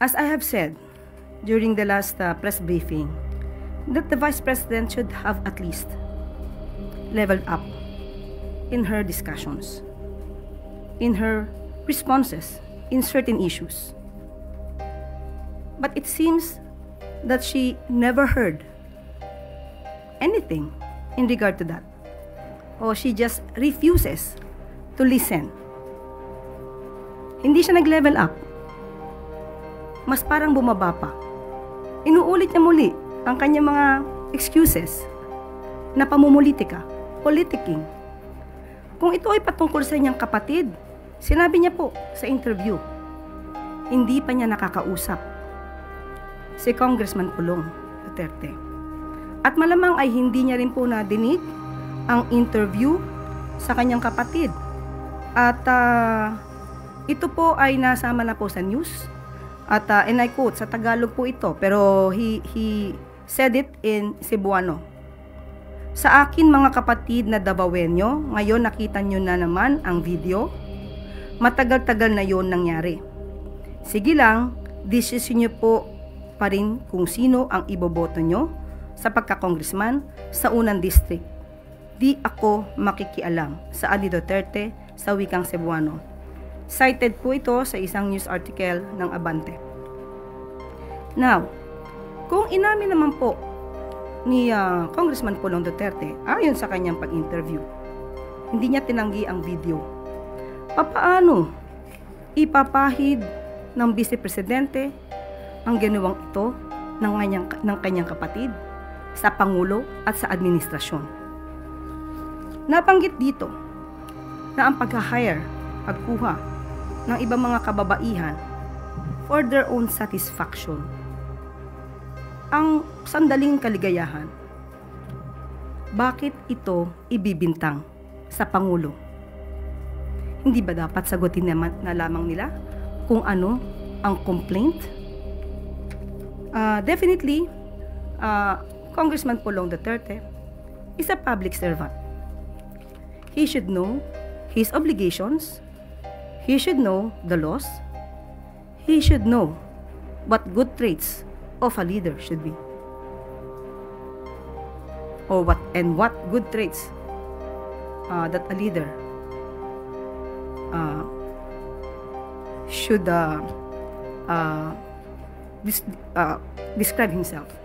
As I have said during the last press briefing, that the Vice President should have at least leveled up in her discussions, in her responses in certain issues. But it seems that she never heard anything in regard to that. Or she just refuses to listen. Hindi siya nag-level up. Mas parang bumaba pa. Inuulit niya muli ang kanyang mga excuses na pamumulitika, politicking. Kung ito ay patungkol sa inyong kapatid, sinabi niya po sa interview, hindi pa niya nakakausap si Congressman Pulong Duterte. At malamang ay hindi niya rin po nadinig ang interview sa kanyang kapatid. At ito po ay nasama na po sa news. At and I quote, sa Tagalog po ito, pero he said it in Cebuano. Sa akin mga kapatid na Davaoenyo, ngayon nakita nyo na naman ang video. Matagal-tagal na yon nangyari. Sige lang, desisyon nyo po pa rin kung sino ang iboboto nyo sa pagka-congressman sa unang district. Di ako makikialam sa Adi Duterte sa wikang Cebuano. Cited po ito sa isang news article ng Abante. Now, kung inamin naman po ni Congressman Pulong Duterte, ayon sa kanyang pag-interview, hindi niya tinanggi ang video. Papaano ipapahid ng Vice Presidente ang ginawang ito ng kanyang kapatid sa Pangulo at sa administrasyon? Nabanggit dito na ang pagka-hire, pagkuha ng ibang mga kababaihan for their own satisfaction, ang sandaling kaligayahan, bakit ito ibibintang sa Pangulo? Hindi ba dapat sagutin naman na lamang nila kung ano ang complaint? Definitely, Congressman Pulong Duterte is a public servant. He should know his obligations. He should know the laws. He should know what good traits of a leader should be. Or what good traits that a leader should describe himself.